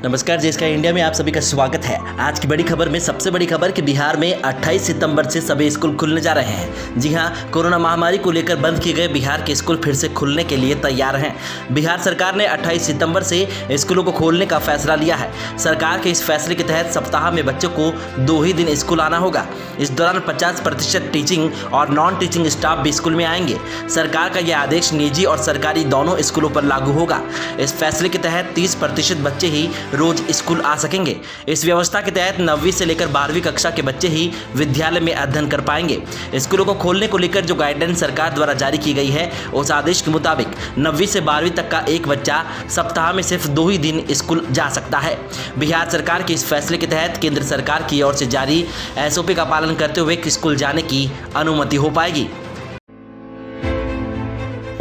नमस्कार जी, इसका इंडिया में आप सभी का स्वागत है। आज की बड़ी खबर में सबसे बड़ी खबर कि बिहार में 28 सितंबर से सभी स्कूल खुलने जा रहे हैं। जी हां, कोरोना महामारी को लेकर बंद किए गए बिहार के स्कूल फिर से खुलने के लिए तैयार हैं। बिहार सरकार ने 28 सितंबर से स्कूलों को खोलने का फैसला लिया है। सरकार के इस फैसले के तहत सप्ताह में बच्चों को 2 ही दिन स्कूल आना होगा। इस दौरान 50% टीचिंग और नॉन टीचिंग स्टाफ भी स्कूल में आएंगे। सरकार का यह आदेश निजी और सरकारी दोनों स्कूलों पर लागू होगा। इस फैसले के तहत 30% बच्चे ही रोज स्कूल आ सकेंगे। इस व्यवस्था के तहत 9वीं से लेकर 12वीं कक्षा के बच्चे ही विद्यालय में अध्ययन कर पाएंगे। स्कूलों को खोलने को लेकर जो गाइडलाइंस सरकार द्वारा जारी की गई है, उस आदेश के मुताबिक 9वीं से 12वीं तक का एक बच्चा सप्ताह में सिर्फ 2 ही दिन स्कूल जा सकता है। बिहार सरकार के इस फैसले के तहत केंद्र सरकार की ओर से जारी SOP का पालन करते हुए स्कूल जाने की अनुमति हो पाएगी।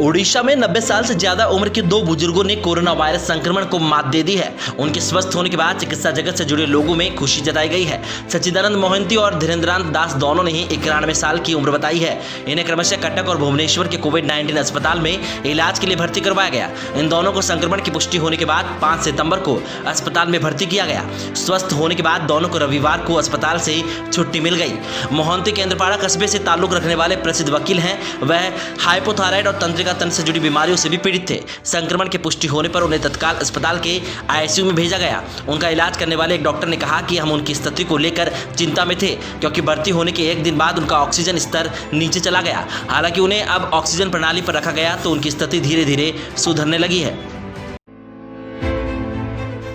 ओडिशा में 90 साल से ज्यादा उम्र के 2 बुजुर्गों ने कोरोना वायरस संक्रमण को मात दे दी है। उनके स्वस्थ होने के बाद चिकित्सा जगत से जुड़े लोगों में खुशी जताई गई है। सच्चिदानंद मोहंती और धीरेन्द्रनाथ दास दोनों ने ही 91 साल की उम्र बताई है। इन्हें क्रमशः कटक और भुवनेश्वर के कोविड-19 अस्पताल में इलाज के लिए भर्ती करवाया गया। इन दोनों को संक्रमण की पुष्टि होने के बाद 5 सितंबर को अस्पताल में भर्ती किया गया। स्वस्थ होने के बाद दोनों को रविवार को अस्पताल से छुट्टी मिल गई। मोहंती केंद्रपाड़ा कस्बे से ताल्लुक रखने वाले प्रसिद्ध वकील हैं। वह हाइपोथायराइड और तंत्रिका तंत्र से जुड़ी बीमारियों से भी पीड़ित थे। संक्रमण की पुष्टि होने पर उन्हें तत्काल अस्पताल के ICU में भेजा गया। उनका इलाज करने वाले एक डॉक्टर ने कहा कि हम उनकी स्थिति को लेकर चिंता में थे, क्योंकि भर्ती होने के 1 दिन बाद उनका ऑक्सीजन स्तर नीचे चला गया। हालांकि उन्हें अब ऑक्सीजन प्रणाली पर रखा गया तो उनकी स्थिति धीरे धीरे सुधरने लगी है।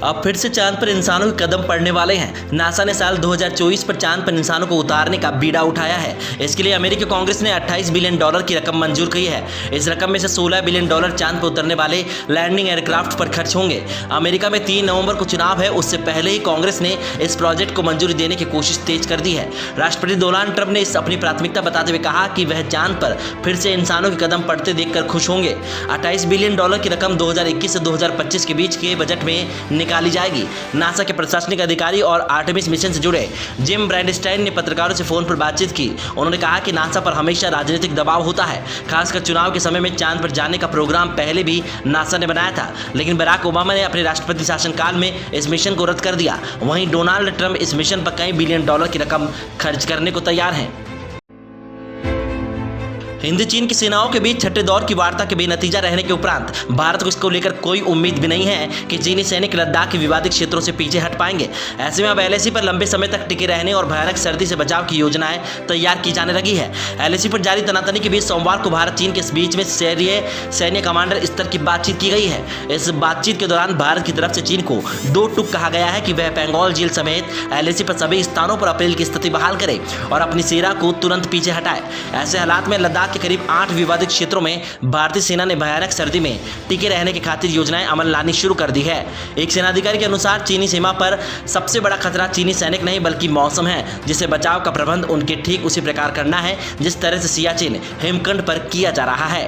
अब फिर से चांद पर इंसानों के कदम पड़ने वाले हैं। नासा ने साल 2024 पर चांद पर इंसानों को उतारने का बीड़ा उठाया है। इसके लिए अमेरिकी कांग्रेस ने $28 बिलियन की रकम मंजूर की है। इस रकम में से $16 बिलियन चांद पर उतरने वाले लैंडिंग एयरक्राफ्ट पर खर्च होंगे। अमेरिका में 3 नवंबर को चुनाव है, उससे पहले ही कांग्रेस ने इस प्रोजेक्ट को मंजूरी देने की कोशिश तेज कर दी है। राष्ट्रपति डोनाल्ड ट्रंप ने इस अपनी प्राथमिकता बताते हुए कहा कि वह चांद पर फिर से इंसानों के कदम पड़ते देखकर खुश होंगे। $28 बिलियन की रकम 2021 से 2025 के बीच के बजट में ली जाएगी। नासा के प्रशासनिक अधिकारी और आर्टेमिस मिशन से जुड़े जिम ब्रांडस्टाइन ने पत्रकारों से फोन पर बातचीत की। उन्होंने कहा कि नासा पर हमेशा राजनीतिक दबाव होता है। खासकर चुनाव के समय में चांद पर जाने का प्रोग्राम पहले भी नासा ने बनाया था, लेकिन बराक ओबामा ने अपने राष्ट्रपति शासनकाल में इस मिशन को रद्द कर दिया। वहीं डोनाल्ड ट्रंप इस मिशन पर कई बिलियन डॉलर की रकम खर्च करने को तैयार हैं। हिंद चीन की सेनाओं के बीच छठे दौर की वार्ता के बेनतीजा रहने के उपरांत भारत को इसको लेकर कोई उम्मीद भी नहीं है कि चीनी सैनिक लद्दाख के विवादित क्षेत्रों से पीछे हट पाएंगे। ऐसे में अब LAC पर लंबे समय तक टिके रहने और भयानक सर्दी से बचाव की योजनाएं तैयार की जाने लगी है। LAC पर जारी तनातनी के बीच सोमवार को भारत चीन के बीच में सैन्य कमांडर स्तर की बातचीत की गई है। इस बातचीत के दौरान भारत की तरफ से चीन को 2 टूक कहा गया है कि वह पेंगोल झील समेत LAC पर सभी स्थानों पर अप्रैल की स्थिति बहाल करे और अपनी सेना को तुरंत पीछे हटाए। ऐसे हालात में लद्दाख के करीब 8 विवादित क्षेत्रों में भारतीय सेना ने भयानक सर्दी में टिके रहने की खातिर योजनाएं अमल लानी शुरू कर दी है। एक सेनाधिकारी के अनुसार चीनी सीमा पर सबसे बड़ा खतरा चीनी सैनिक नहीं बल्कि मौसम है, जिसे बचाव का प्रबंध उनके ठीक उसी प्रकार करना है जिस तरह से सियाचिन हिमखंड पर किया जा रहा है।